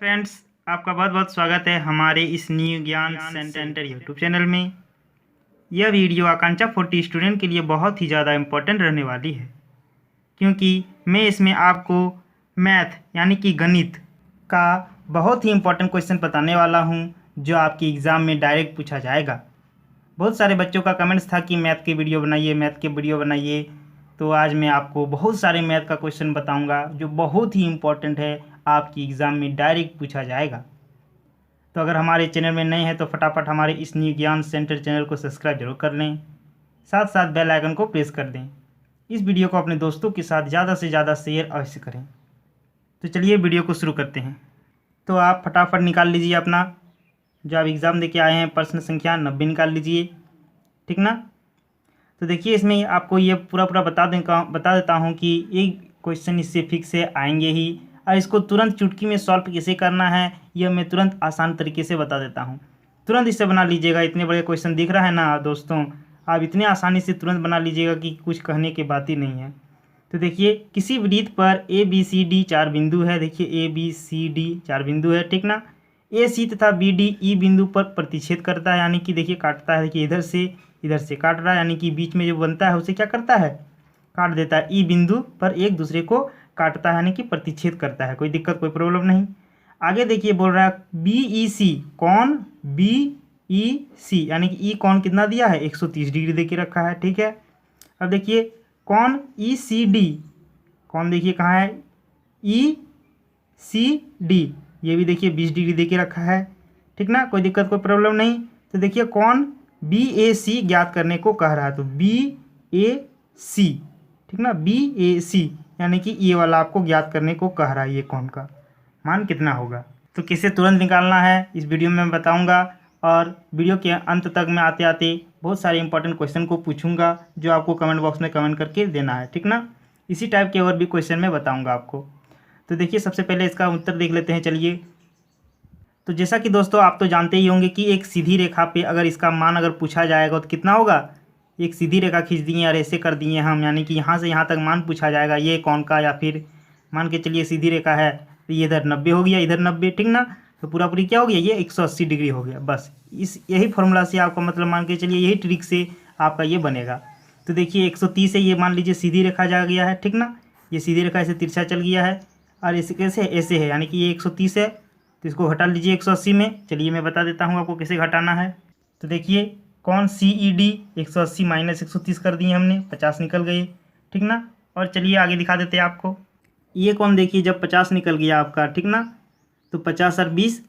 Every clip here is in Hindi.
फ्रेंड्स, आपका बहुत बहुत स्वागत है हमारे इस न्यू ज्ञान सेंटर यूट्यूब चैनल में। यह वीडियो आकांक्षा 40 स्टूडेंट के लिए बहुत ही ज़्यादा इम्पोर्टेंट रहने वाली है, क्योंकि मैं इसमें आपको मैथ यानी कि गणित का बहुत ही इम्पोर्टेंट क्वेश्चन बताने वाला हूं, जो आपके एग्ज़ाम में डायरेक्ट पूछा जाएगा। बहुत सारे बच्चों का कमेंट्स था कि मैथ के वीडियो बनाइए, मैथ के वीडियो बनाइए। तो आज मैं आपको बहुत सारे मैथ का क्वेश्चन बताऊंगा जो बहुत ही इम्पोर्टेंट है, आपकी एग्ज़ाम में डायरेक्ट पूछा जाएगा। तो अगर हमारे चैनल में नए हैं तो फटाफट हमारे इस न्यू ज्ञान सेंटर चैनल को सब्सक्राइब जरूर कर लें, साथ साथ बेल आइकन को प्रेस कर दें। इस वीडियो को अपने दोस्तों के साथ ज़्यादा से ज़्यादा शेयर अवश्य करें। तो चलिए वीडियो को शुरू करते हैं। तो आप फटाफट निकाल लीजिए अपना जो आप एग्ज़ाम दे के आए हैं, प्रश्न संख्या 90 निकाल लीजिए, ठीक ना। तो देखिए, इसमें आपको ये पूरा बता देता हूँ कि एक क्वेश्चन इससे फिक्स है, आएंगे ही, और इसको तुरंत चुटकी में सॉल्व कैसे करना है यह मैं तुरंत आसान तरीके से बता देता हूँ। तुरंत इसे बना लीजिएगा। इतने बड़े क्वेश्चन दिख रहा है ना दोस्तों, आप इतने आसानी से तुरंत बना लीजिएगा कि कुछ कहने की बात ही नहीं है। तो देखिए, किसी वृत्त पर ए बी सी डी 4 बिंदु है। देखिए, ए बी सी डी 4 बिंदु है, ठीक ना। ए सी तथा बी डी ई बिंदु पर प्रतिच्छेद करता है, यानी कि देखिए काटता है। देखिए इधर से काट रहा है, यानी कि बीच में जो बनता है उसे क्या करता है, काट देता है। ई बिंदु पर एक दूसरे को काटता है, यानी कि प्रतिच्छेद करता है। कोई दिक्कत, कोई प्रॉब्लम नहीं। आगे देखिए, बोल रहा है बी ई सी कौन, बी ई सी यानी कि ई कौन कितना दिया है, 130 डिग्री दे के रखा है, ठीक है। अब देखिए कौन ई सी डी, कौन देखिए कहाँ है, ई सी डी, ये भी देखिए 20 डिग्री दे के रखा है, ठीक ना। कोई दिक्कत, कोई प्रॉब्लम नहीं। तो देखिए कौन बी ए सी ज्ञात करने को कह रहा है, तो बी ए सी, ठीक ना, बी ए सी यानी कि ये वाला आपको ज्ञात करने को कह रहा है, ये कौन का मान कितना होगा। तो किसे तुरंत निकालना है इस वीडियो में मैं बताऊंगा, और वीडियो के अंत तक मैं आते आते बहुत सारे इंपॉर्टेंट क्वेश्चन को पूछूंगा जो आपको कमेंट बॉक्स में कमेंट करके देना है, ठीक ना। इसी टाइप के और भी क्वेश्चन मैं बताऊंगा आपको। तो देखिए, सबसे पहले इसका उत्तर देख लेते हैं, चलिए। तो जैसा कि दोस्तों आप तो जानते ही होंगे कि एक सीधी रेखा पे अगर इसका मान अगर पूछा जाएगा तो कितना होगा। एक सीधी रेखा खींच दिए और ऐसे कर दिए हम, यानी कि यहाँ से यहाँ तक मान पूछा जाएगा, ये कौन का, या फिर मान के चलिए सीधी रेखा है तो ये इधर 90 हो गया, इधर 90, ठीक ना। तो पूरी क्या हो गया, ये 180 डिग्री हो गया। बस यही फॉर्मूला से आपका मतलब मान के चलिए, यही ट्रिक से आपका ये बनेगा। तो देखिए 130 है, ये मान लीजिए सीधी रेखा जा गया है, ठीक ना। ये सीधी रेखा ऐसे तिरछा चल गया है, और ऐसे कैसे ऐसे है, यानी कि ये 130 है, तो इसको घटा लीजिए 180 में। चलिए मैं बता देता हूँ आपको कैसे घटाना है। तो देखिए कौन सी ई डी 180 माइनस 130 कर दिए हमने, 50 निकल गए, ठीक ना। और चलिए आगे दिखा देते हैं आपको। ये कौन, देखिए जब 50 निकल गया आपका, ठीक ना, तो 50 और 20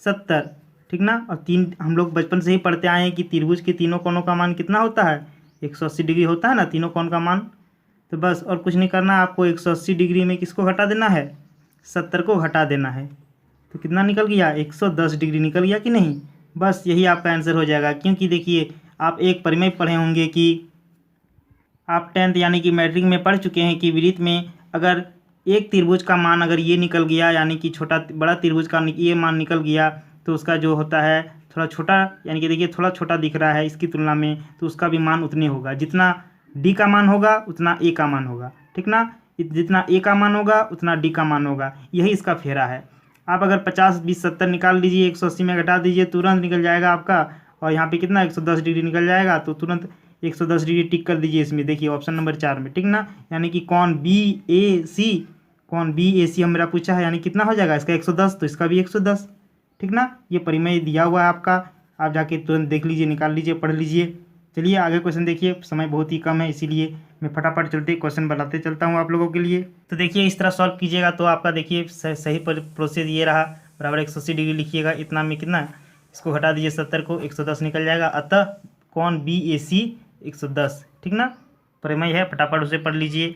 70, ठीक ना। और तीन हम लोग बचपन से ही पढ़ते आए हैं कि त्रिभुज के तीनों कोनों का मान कितना होता है, 180 डिग्री होता है ना, तीनों कोण का मान। तो बस और कुछ नहीं करना, आपको 180 डिग्री में किसको घटा देना है, 70 को घटा देना है। तो कितना निकल गया, 110 डिग्री निकल गया कि नहीं। बस यही आपका आंसर हो जाएगा, क्योंकि देखिए आप एक परिमेय पढ़े होंगे कि आप 10th यानी कि मैट्रिक में पढ़ चुके हैं कि वृत्त में अगर एक त्रिभुज का मान अगर ये निकल गया, यानी कि बड़ा त्रिभुज का ये मान निकल गया, तो उसका जो होता है थोड़ा छोटा, यानी कि देखिए थोड़ा छोटा दिख रहा है इसकी तुलना में, तो उसका भी मान उतने होगा। जितना डी का मान होगा उतना ए का मान होगा, ठीक ना। जितना ए का मान होगा उतना डी का मान होगा, यही इसका फेरा है। आप अगर 50 20 70 निकाल लीजिए, 180 में घटा दीजिए, तुरंत निकल जाएगा आपका। और यहाँ पे कितना 110 डिग्री निकल जाएगा, तो तुरंत 110 डिग्री टिक कर दीजिए इसमें, देखिए ऑप्शन नंबर 4 में, ठीक ना। यानी कि कौन बी ए सी, कौन बी ए सी मेरा पूछा है, यानी कितना हो जाएगा इसका 110, तो इसका भी 110, ठीक ना। ये परिमेय दिया हुआ है आपका, आप जाके तुरंत देख लीजिए, निकाल लीजिए, पढ़ लीजिए। चलिए आगे क्वेश्चन देखिए, समय बहुत ही कम है इसीलिए मैं फटाफट चलते क्वेश्चन बनाते चलता हूँ आप लोगों के लिए। तो देखिए इस तरह सॉल्व कीजिएगा तो आपका देखिए सही प्रोसेस ये रहा, बराबर 180 डिग्री लिखिएगा, इतना में कितना, इसको घटा दीजिए 70 को, 110 निकल जाएगा। अतः कौन बी ए सी 110, ठीक ना, परिमेय है, फटाफट उसे पढ़ लीजिए।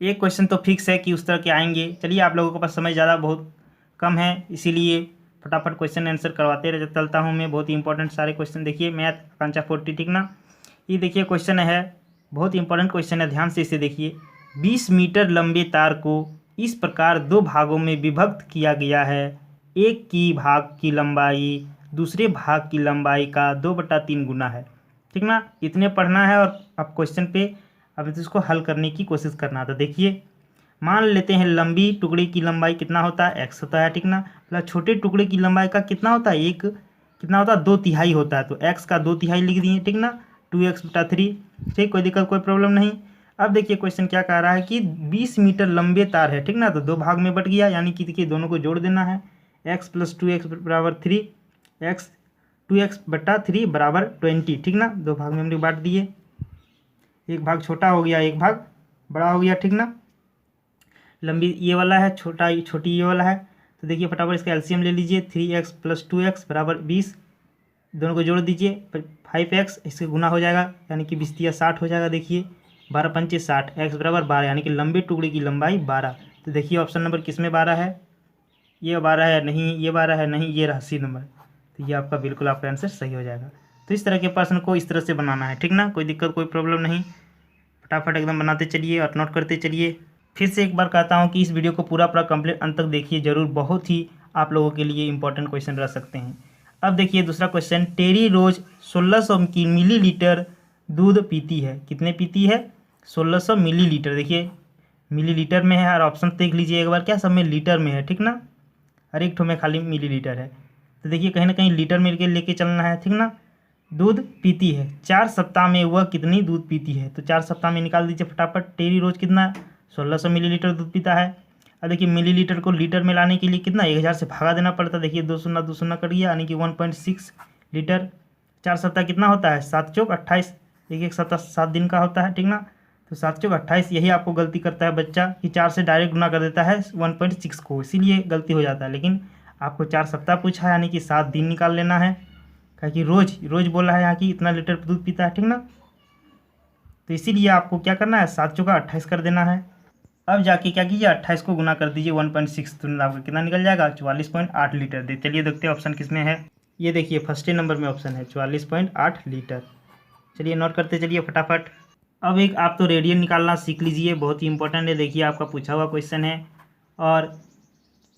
एक क्वेश्चन तो फिक्स है कि उस तरह के आएंगे। चलिए आप लोगों के पास समय ज़्यादा बहुत कम है, इसीलिए फटाफट क्वेश्चन आंसर करवाते चलता हूँ मैं। बहुत ही इंपॉर्टेंट सारे क्वेश्चन देखिए, मैथ आकांक्षा 40, ठीक ना। ये देखिए क्वेश्चन है, बहुत इंपॉर्टेंट क्वेश्चन है, ध्यान से इसे देखिए। 20 मीटर लंबे तार को इस प्रकार दो भागों में विभक्त किया गया है, एक की भाग की लंबाई दूसरे भाग की लंबाई का 2/3 गुना है, ठीक ना। इतने पढ़ना है और अब क्वेश्चन पे अब इसको हल करने की कोशिश करना। तो देखिए मान लेते हैं लंबी टुकड़े की लंबाई कितना होता है, x होता है, ठीक ना। मतलब छोटे टुकड़े की लंबाई का कितना होता है, एक कितना होता है, 2/3 होता है, तो x का 2/3 लिख दिए, ठीक ना, 2x/3, ठीक, कोई दिक्कत कोई प्रॉब्लम नहीं। अब देखिए क्वेश्चन क्या कह रहा है कि 20 मीटर लंबे तार है, ठीक ना, तो 2 भाग में बट गया, यानी कि देखिए दोनों को जोड़ देना है, x + 2x = 3, x 2x/3 = 20, ठीक ना, 2 भाग में हमने बांट दिए, एक भाग छोटा हो गया, एक भाग बड़ा हो गया, ठीक ना। लंबी ये वाला है, छोटी ये वाला है, तो देखिए फटाफट इसका एलसीएम ले लीजिए, 3x + 2x = 20, दोनों को जोड़ दीजिए, 5x इससे गुना हो जाएगा, यानी कि 20 × 60 हो जाएगा, देखिए 12×5 = 60, x = 12, यानी कि लंबे टुकड़े की लंबाई 12। तो देखिए ऑप्शन नंबर किस में 12 है, ये 12 है नहीं, ये 12 है नहीं, ये रहा सी नंबर, तो ये आपका बिल्कुल आपका आंसर सही हो जाएगा। तो इस तरह के प्रश्न को इस तरह से बनाना है, ठीक ना, कोई दिक्कत कोई प्रॉब्लम नहीं, फटाफट एकदम बनाते चलिए और नोट करते चलिए। फिर से एक बार कहता हूँ कि इस वीडियो को पूरा कंप्लीट अंत तक देखिए ज़रूर, बहुत ही आप लोगों के लिए इंपॉर्टेंट क्वेश्चन रह सकते हैं। अब देखिए दूसरा क्वेश्चन, टेरी रोज 1600 की मिलीलीटर दूध पीती है, कितने पीती है, 1600 मिलीलीटर, देखिए मिलीलीटर में है और ऑप्शन देख लीजिए एक बार, क्या सब में लीटर में है, ठीक ना, हर एक ठो में खाली मिलीलीटर है, तो देखिए कहीं ना कहीं लीटर में लेके चलना है, ठीक ना। दूध पीती है 4 सप्ताह में, वह कितनी दूध पीती है, तो 4 सप्ताह में निकाल दीजिए फटाफट, टेरी रोज कितना 1600 मिलीलीटर दूध पीता है। अब देखिए मिलीलीटर को लीटर में लाने के लिए कितना 1000 से भागा देना पड़ता है, देखिए 2 शून्य 2 शून्य कट गया, यानी कि 1.6 लीटर। 4 सप्ताह कितना होता है, 7 × 4 = 28, एक सप्ताह 7 दिन का होता है, ठीक ना, तो 7 × 4 = 28, यही आपको गलती करता है बच्चा कि 4 से डायरेक्ट गुना कर देता है 1.6 को, इसीलिए गलती हो जाता है। लेकिन आपको 4 सप्ताह पूछा है, यानी कि 7 दिन निकाल लेना है, कि रोज रोज बोला है यहाँ की इतना लीटर दूध पीता है, ठीक ना, तो इसीलिए आपको क्या करना है, 7 × 4 = 28 कर देना है। अब जाके क्या कीजिए, 28 को गुना कर दीजिए 1.6, तो आपका कितना निकल जाएगा, 44.8 लीटर। चलिए देखते हैं ऑप्शन किस में है, ये देखिए फर्स्ट नंबर में ऑप्शन है 44.8 लीटर। चलिए नोट करते चलिए फटाफट। अब एक आप तो रेडियन निकालना सीख लीजिए, बहुत ही इंपॉर्टेंट है, देखिए आपका पूछा हुआ क्वेश्चन है, और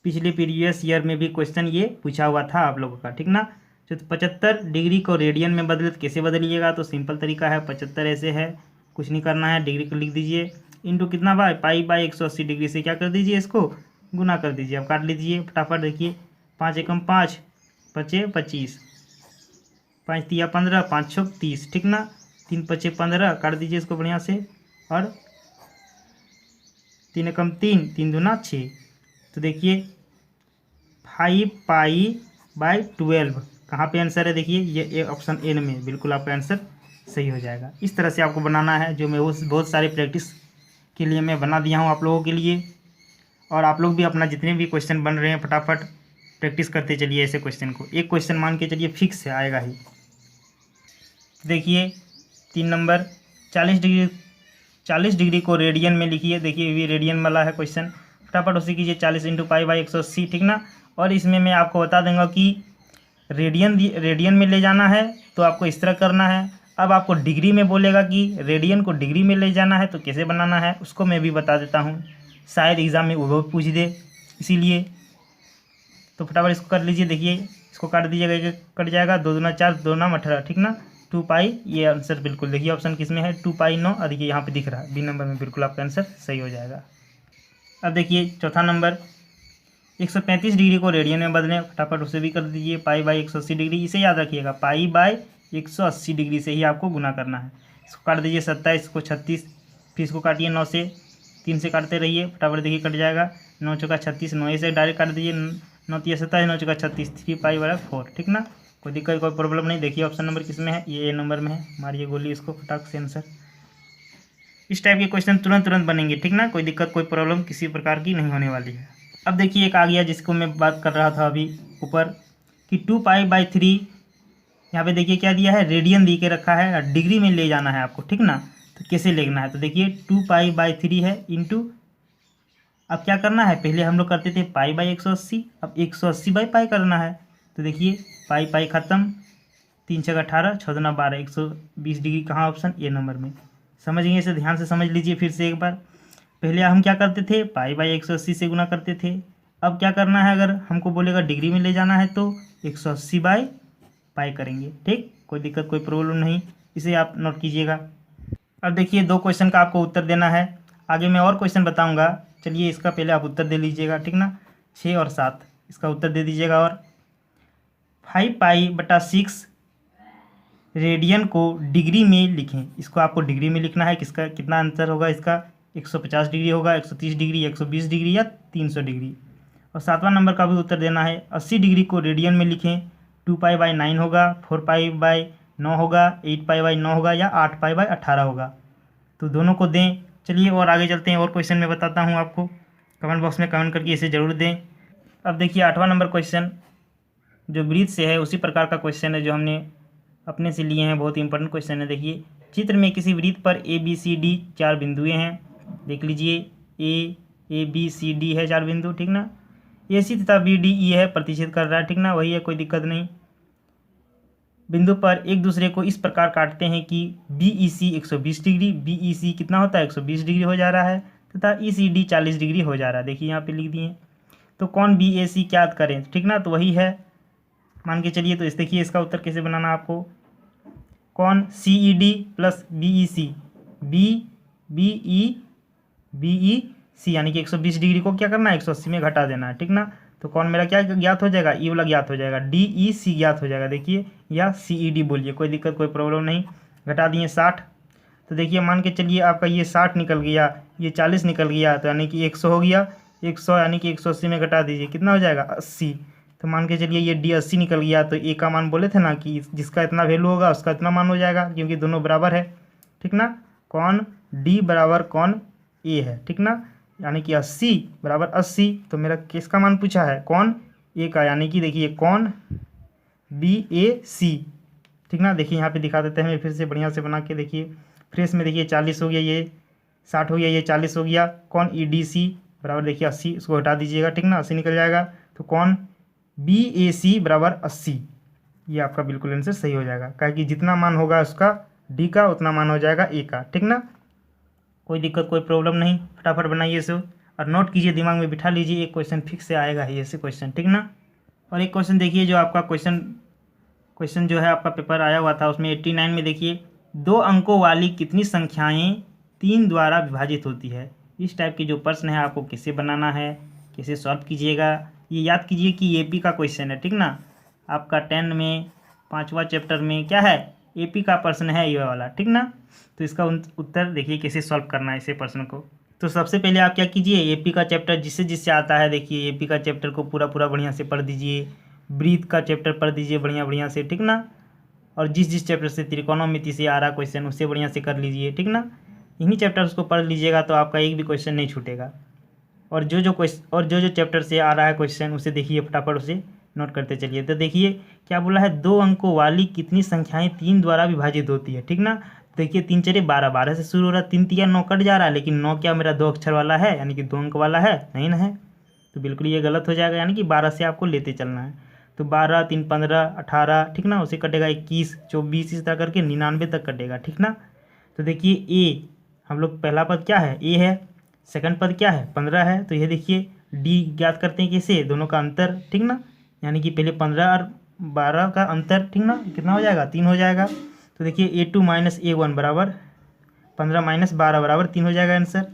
पिछले प्रीवियस ईयर में भी क्वेश्चन ये पूछा हुआ था आप लोगों का, ठीक ना। तो 75 डिग्री को रेडियन में बदले तो कैसे बदलिएगा, तो सिंपल तरीका है, 75 ऐसे है, कुछ नहीं करना है, डिग्री को लिख दीजिए, इंटू कितना बाय पाई 180 डिग्री से क्या कर दीजिए, इसको गुना कर दीजिए, अब काट लीजिए फटाफट, देखिए 5 × 5 = 5, 25, 5 × 3 = 15, 5 × 6 = 30, ठीक ना, 3 × 5 = 15, काट दीजिए इसको बढ़िया से, और 3 × 3 = 3, 3 × 6, तो देखिए 5π/12 कहाँ पे आंसर है, देखिए ये ऑप्शन एन में बिल्कुल आपका आंसर सही हो जाएगा। इस तरह से आपको बनाना है, जो मैं बहुत सारे प्रैक्टिस के लिए मैं बना दिया हूँ आप लोगों के लिए, और आप लोग भी अपना जितने भी क्वेश्चन बन रहे हैं फटाफट प्रैक्टिस करते चलिए ऐसे क्वेश्चन को, एक क्वेश्चन मान के चलिए फिक्स है आएगा ही। देखिए 3 नंबर, 40 डिग्री को रेडियन में लिखिए, देखिए ये रेडियन वाला है क्वेश्चन, फटाफट उसे कीजिए 40 × π/180, ठीक ना, और इसमें मैं आपको बता दूंगा कि रेडियन में ले जाना है तो आपको इस तरह करना है। अब आपको डिग्री में बोलेगा कि रेडियन को डिग्री में ले जाना है तो कैसे बनाना है, उसको मैं भी बता देता हूँ, शायद एग्ज़ाम में वो पूछ दे, इसीलिए तो फटाफट इसको कर लीजिए, देखिए इसको काट दीजिएगा, एक कट जाएगा, 2 दूना 4, 2 9 18, ठीक ना, 2π, ये आंसर बिल्कुल देखिए ऑप्शन किस में है, 2π 9, और देखिए यहाँ पे दिख रहा है बी नंबर में, बिल्कुल आपका आंसर सही हो जाएगा। अब देखिए चौथा नंबर, 135 डिग्री को रेडियन में बदलें, फटाफट उसे भी कर दीजिए, π/180 डिग्री, इसे याद रखिएगा, π/180 डिग्री से ही आपको गुना करना है। इसको काट दीजिए 27 को 36, फिर इसको काटिए 9 से, 3 से काटते रहिए, फटाफट देखिए कट जाएगा, 9 × 36, 9 से डायरेक्ट काट दीजिए, 9 × 27, 9 × 36, 3π/4, ठीक ना, कोई दिक्कत कोई प्रॉब्लम नहीं। देखिए ऑप्शन नंबर किस में है, ये ए नंबर में है, मारिए गोली इसको फटाक से आंसर। इस टाइप के क्वेश्चन तुरंत बनेंगे, ठीक ना, कोई दिक्कत कोई प्रॉब्लम किसी प्रकार की नहीं होने वाली है। अब देखिए एक आ गया जिसको मैं बात कर रहा था अभी ऊपर, कि 2π/3, यहाँ पे देखिए क्या दिया है, रेडियन दी के रखा है, और डिग्री में ले जाना है आपको, ठीक ना, तो कैसे लेना है, तो देखिए 2π/3 है इंटू, अब क्या करना है, पहले हम लोग करते थे π/180, अब 180/π करना है, तो देखिए पाई खत्म, 3 × 6 = 18, 6 दूना 12, 120 डिग्री कहाँ, ऑप्शन ए नंबर में। समझ गए, इसे ध्यान से समझ लीजिए फिर से एक बार, पहले हम क्या करते थे, π/180 से गुना करते थे, अब क्या करना है, अगर हमको बोलेगा डिग्री में ले जाना है तो 180/π करेंगे, ठीक, कोई दिक्कत कोई प्रॉब्लम नहीं, इसे आप नोट कीजिएगा। अब देखिए 2 क्वेश्चन का आपको उत्तर देना है, आगे मैं और क्वेश्चन बताऊंगा, चलिए इसका पहले आप उत्तर दे लीजिएगा, ठीक ना। 6 और 7 इसका उत्तर दे दीजिएगा। और 5π/6 रेडियन को डिग्री में लिखें। इसको आपको डिग्री में लिखना है। किसका कितना आंसर होगा इसका? 150 डिग्री होगा, 130 डिग्री, 120 डिग्री या 300 डिग्री। और 7वां नंबर का भी उत्तर देना है। 80 डिग्री को रेडियन में लिखें। 2π/9 होगा, 4π/9 होगा, 8π/9 होगा या 8π/18 होगा। तो दोनों को दें। चलिए और आगे चलते हैं। और क्वेश्चन मैं बताता हूँ आपको, कमेंट बॉक्स में कमेंट करके इसे ज़रूर दें। अब देखिए 8वां नंबर क्वेश्चन जो वृत्त से है उसी प्रकार का क्वेश्चन है जो हमने अपने से लिए हैं। बहुत ही इंपॉर्टेंट क्वेश्चन है। देखिए चित्र में किसी वृत्त पर ABCD 4 बिंदुएँ हैं। देख लीजिए ABCD है 4 बिंदु, ठीक ना। AC तथा BDE है, प्रतिच्छेद कर रहा है, ठीक ना, वही है, कोई दिक्कत नहीं। बिंदु पर एक दूसरे को इस प्रकार काटते हैं कि BEC 120 डिग्री, BEC कितना होता है 120 डिग्री हो जा रहा है, तथा ECD 40 डिग्री हो जा रहा है। देखिए यहाँ पे लिख दिए। तो कौन BAC क्या करें, ठीक ना, तो वही है, मान के चलिए। तो इस देखिए इसका उत्तर कैसे बनाना आपको। कौन CED प्लस BEC, BEC यानी कि 120 डिग्री को क्या करना है 180 में घटा देना है, ठीक ना। तो कौन मेरा क्या ज्ञात हो जाएगा? ये वाला ज्ञात हो जाएगा, DEC ज्ञात हो जाएगा। देखिए या CED बोलिए, कोई दिक्कत कोई प्रॉब्लम नहीं। घटा दिए 60। तो देखिए मान के चलिए आपका ये 60 निकल गया, ये 40 निकल गया, तो यानी कि 100 हो गया। 100 यानी कि 180 में घटा दीजिए, कितना हो जाएगा 80। तो मान के चलिए ये D 80 निकल गया। तो A का मान बोले थे ना कि जिसका इतना वैल्यू होगा उसका इतना मान हो जाएगा, क्योंकि दोनों बराबर है, ठीक ना। कौन D बराबर कौन A है, ठीक ना, यानी कि 80 बराबर 80। तो मेरा किसका मान पूछा है? कौन A का, यानी कि देखिए कौन BAC, ठीक ना। देखिए यहाँ पे दिखा देते हैं फिर से बढ़िया से बना के। देखिए फ्रेश में देखिए 40 हो गया, ये 60 हो गया, ये 40 हो गया। कौन EDC बराबर देखिए 80, इसको हटा दीजिएगा, ठीक ना, 80 निकल जाएगा। तो कौन BAC बराबर 80, ये आपका बिल्कुल आंसर सही हो जाएगा। क्या कि जितना मान होगा उसका D का उतना मान हो जाएगा A का, ठीक ना। कोई दिक्कत कोई प्रॉब्लम नहीं। फटाफट बनाइए इसे और नोट कीजिए, दिमाग में बिठा लीजिए। एक क्वेश्चन फिक्स से आएगा ही ऐसे क्वेश्चन, ठीक ना। और एक क्वेश्चन देखिए जो आपका क्वेश्चन जो है आपका पेपर आया हुआ था उसमें 89 में देखिए 2 अंकों वाली कितनी संख्याएं 3 द्वारा विभाजित होती है। इस टाइप के जो प्रश्न है आपको कैसे बनाना है, कैसे सॉल्व कीजिएगा, ये याद कीजिए कि AP का क्वेश्चन है, ठीक ना। आपका 10 में 5वां चैप्टर में क्या है AP का प्रश्न है ये वाला, ठीक ना। तो इसका उत्तर देखिए कैसे सॉल्व करना है इसे प्रश्न को। तो सबसे पहले आप क्या कीजिए, AP का चैप्टर जिससे आता है देखिए AP का चैप्टर को पूरा बढ़िया से पढ़ दीजिए। वृत्त का चैप्टर पढ़ दीजिए बढ़िया से, ठीक ना। और जिस चैप्टर से त्रिकोणमिति से आ रहा क्वेश्चन उससे बढ़िया से कर लीजिए, ठीक ना। इन्हीं चैप्टर्स को पढ़ लीजिएगा तो आपका एक भी क्वेश्चन नहीं छूटेगा। और जो चैप्टर से आ रहा है क्वेश्चन उसे देखिए फटाफट उसे नोट करते चलिए। तो देखिए क्या बोला है, 2 अंकों वाली कितनी संख्याएं 3 द्वारा विभाजित होती है, ठीक ना। देखिए 3 4 12, 12 से शुरू हो रहा है, 3 3 9 कट जा रहा है, लेकिन 9 क्या मेरा 2 अक्षर वाला है, यानी कि 2 अंक वाला है, नहीं ना है। तो बिल्कुल ये गलत हो जाएगा, यानी कि 12 से आपको लेते चलना है। तो 12 3 15 18, ठीक ना, उसे कटेगा 21 24 इस तरह करके 99 तक कटेगा, ठीक ना। तो देखिए A हम लोग पहला पद क्या है A है, सेकंड पद क्या है 15 है। तो ये देखिए D ज्ञात करते हैं कैसे, दोनों का अंतर, ठीक ना, यानी कि पहले 15 और 12 का अंतर, ठीक ना, कितना हो जाएगा 3 हो जाएगा। तो देखिए A2 - A1 बराबर 15 - 12 बराबर 3 हो जाएगा आंसर,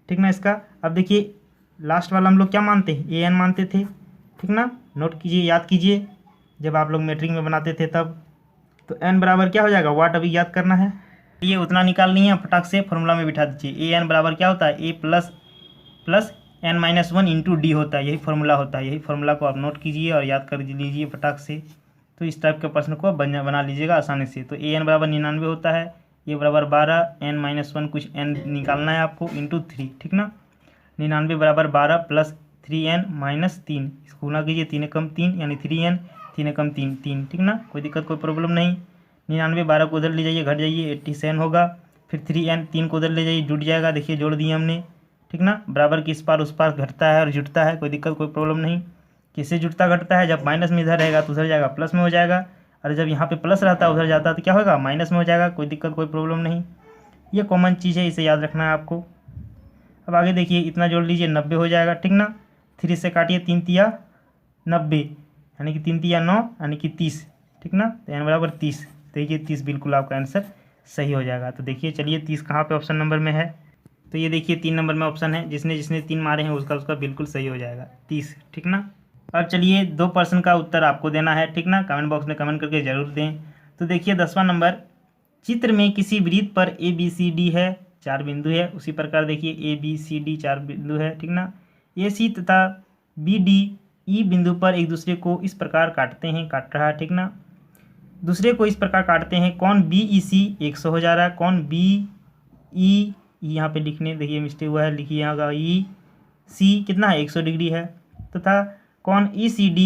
ठीक ना इसका। अब देखिए लास्ट वाला हम लोग क्या मानते हैं AN मानते थे, ठीक ना। नोट कीजिए, याद कीजिए जब आप लोग मैट्रिक में बनाते थे तब। तो N बराबर क्या हो जाएगा, वाट अभी याद करना है, ये उतना निकालनी है, फटाक से फॉर्मूला में बिठा दीजिए। AN बराबर क्या होता है A plus N - 1 into D होता है, यही फार्मूला होता है। यही फार्मूला को आप नोट कीजिए और याद कर लीजिए फटाक से। तो इस टाइप के प्रश्न को बना लीजिएगा आसानी से। तो AN बराबर 99 होता है, A बराबर 12, N - 1 कुछ N निकालना है आपको इंटू 3, ठीक ना। 99 बराबर 12 प्लस 3N - 3, इसको गुना कीजिए, 3 कम 3 यानी 3N, 3 कम 3 3, ठीक ना, कोई दिक्कत कोई प्रॉब्लम नहीं। 99 12 को उधर ले जाइए, घट जाइए 87 होगा। फिर 3N 3 को उधर ले जाइए, जुट जाएगा, देखिए जोड़ दिए हमने, ठीक ना। बराबर की इस पार उस पार घटता है और जुटता है, कोई दिक्कत कोई प्रॉब्लम नहीं। किससे जुटता घटता है, जब माइनस में इधर रहेगा तो उधर जाएगा प्लस में हो जाएगा, और जब यहाँ पे प्लस रहता है उधर जाता है तो क्या होगा माइनस में हो जाएगा, कोई दिक्कत कोई प्रॉब्लम नहीं। ये कॉमन चीज़ है, इसे याद रखना है आपको। अब आगे देखिए इतना जोड़ लीजिए 90 हो जाएगा, ठीक ना। 3 से काटिए, 3 तिया 90 यानी कि 3 तिया 9 यानी कि 30, ठीक ना। तो N बराबर 30, देखिए 30 बिल्कुल आपका आंसर सही हो जाएगा। तो देखिए चलिए 30 कहाँ पे ऑप्शन नंबर में है, तो ये देखिए 3 नंबर में ऑप्शन है, जिसने जिसने 3 मारे हैं उसका बिल्कुल सही हो जाएगा 30, ठीक ना। अब चलिए 2 प्रश्न का उत्तर आपको देना है, ठीक ना। कमेंट बॉक्स में कमेंट करके ज़रूर दें। तो देखिए 10वां नंबर, चित्र में किसी वृत्त पर ABCD है, 4 बिंदु है। उसी प्रकार देखिए ABCD 4 बिंदु है, ठीक ना। AC तथा BDE बिंदु पर एक दूसरे को इस प्रकार काटते हैं, काट रहा है, ठीक ना। दूसरे को इस प्रकार काटते हैं, कौन BEC 100 हो जा रहा है, कौन BE यहाँ पे लिखने देखिए मिस्टेक हुआ है, लिखिए यहाँ का EC कितना है 100 डिग्री है, तथा कौन ECD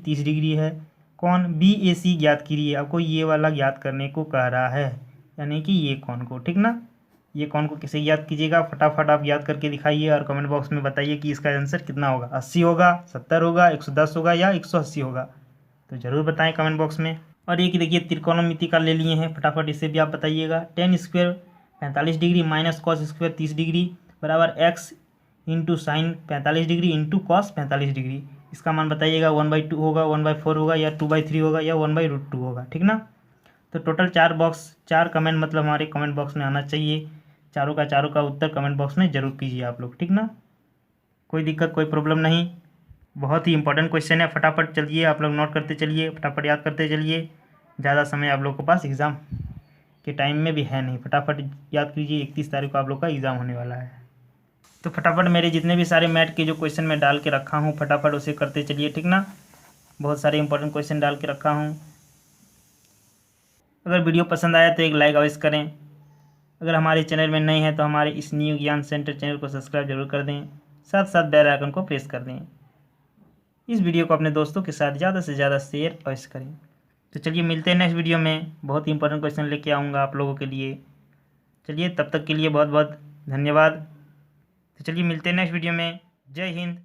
30 डिग्री है, कौन BAC ज्ञात कीजिए। आपको ये वाला ज्ञात करने को कह रहा है, यानी कि ये कौन को, ठीक ना। ये कौन को कैसे याद कीजिएगा, फटाफट आप याद करके दिखाइए और कमेंट बॉक्स में बताइए कि इसका आंसर कितना होगा, 80 होगा, 70 होगा, 110 होगा या 180 होगा। तो ज़रूर बताएं कमेंट बॉक्स में। और ये कि देखिए त्रिकोणमिति का ले लिए हैं, फटाफट इसे भी आप बताइएगा। tan square 45 degree minus cos square 30 degree बराबर x into sine 45 degree into cos 45 degree. इसका मान बताइएगा, 1/2 होगा, 1/4 होगा या 2/3 होगा या 1/√2 होगा, ठीक ना। तो टोटल 4 कमेंट मतलब हमारे कमेंट बॉक्स में आना चाहिए। चारों का उत्तर कमेंट बॉक्स में ज़रूर कीजिए आप लोग, ठीक ना। कोई दिक्कत कोई प्रॉब्लम नहीं, बहुत ही इंपॉर्टेंट क्वेश्चन है। फटाफट चलिए आप लोग नोट करते चलिए, फटाफट याद करते चलिए। ज़्यादा समय आप लोग के पास एग्ज़ाम के टाइम में भी है नहीं, फटाफट याद कीजिए। 31 तारीख को आप लोग का एग्ज़ाम होने वाला है। तो फटाफट मेरे जितने भी सारे मैथ के जो क्वेश्चन मैं डाल के रखा हूँ फटाफट उसे करते चलिए, ठीक ना। बहुत सारे इंपॉर्टेंट क्वेश्चन डाल के रखा हूँ। अगर वीडियो पसंद आया तो एक लाइक अवश्य करें। अगर हमारे चैनल में नए हैं तो हमारे इस न्यू ज्ञान सेंटर चैनल को सब्सक्राइब जरूर कर दें, साथ साथ बेल आइकन को प्रेस कर दें। इस वीडियो को अपने दोस्तों के साथ ज़्यादा से ज़्यादा शेयर अवश्य करें। तो चलिए मिलते हैं नेक्स्ट वीडियो में, बहुत ही इंपॉर्टेंट क्वेश्चन लेके आऊँगा आप लोगों के लिए। चलिए तब तक के लिए बहुत बहुत धन्यवाद। तो चलिए मिलते हैं नेक्स्ट वीडियो में। जय हिंद।